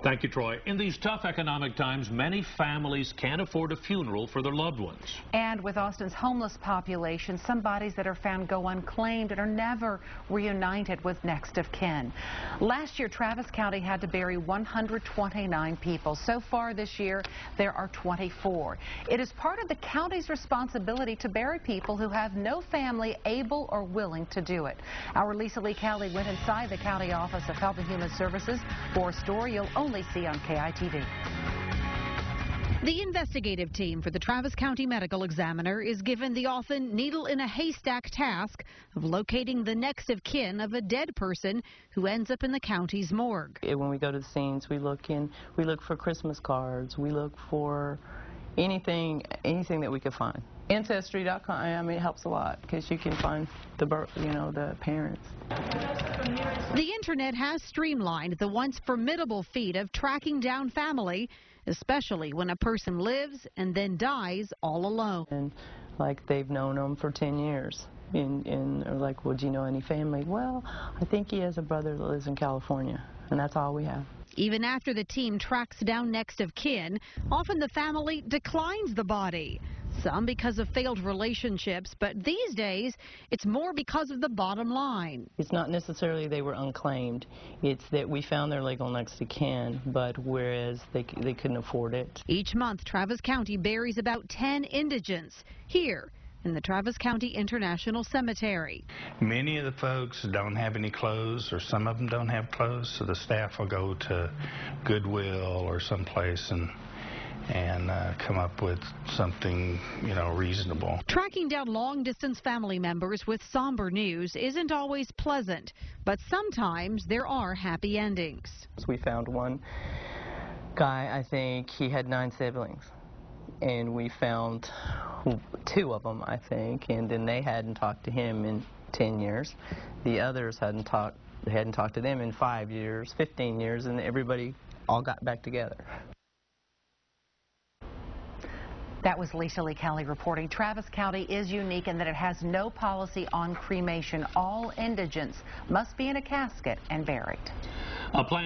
Thank you, Troy. In these tough economic times, many families can't afford a funeral for their loved ones. And with Austin's homeless population, some bodies that are found go unclaimed and are never reunited with next of kin. Last year, Travis County had to bury 129 people. So far this year, there are 24. It is part of the county's responsibility to bury people who have no family able or willing to do it. Our Lisa Lee Cowley went inside the County Office of Health and Human Services for a story you'll only see on KITV. The investigative team for the Travis County Medical Examiner is given the often needle-in-a-haystack task of locating the next of kin of a dead person who ends up in the county's morgue. When we go to the scenes, we look for Christmas cards, we look for anything that we could find. Ancestry.com, I mean, it helps a lot because you can find the parents. The internet has streamlined the once formidable feat of tracking down family, especially when a person lives and then dies all alone. And like they've known them for 10 years. Or like, well, do you know any family? Well, I think he has a brother that lives in California, and that's all we have. Even after the team tracks down next of kin, often the family declines the body. Some because of failed relationships, but these days it's more because of the bottom line. It's not necessarily they were unclaimed. It's that we found their legal next of kin, but whereas they couldn't afford it. Each month, Travis County buries about 10 indigents here in the Travis County International Cemetery. Many of the folks don't have any clothes, or some of them don't have clothes, so the staff will go to Goodwill or someplace and come up with something, reasonable. Tracking down long-distance family members with somber news isn't always pleasant, but sometimes there are happy endings. We found one guy, I think he had 9 siblings, and we found 2 of them, I think, and then they hadn't talked to him in 10 years. The others hadn't talked to them in 5 years, 15 years, and everybody all got back together. That was Lisa Lee Cowley reporting. Travis County is unique in that it has no policy on cremation. All indigents must be in a casket and buried. A plan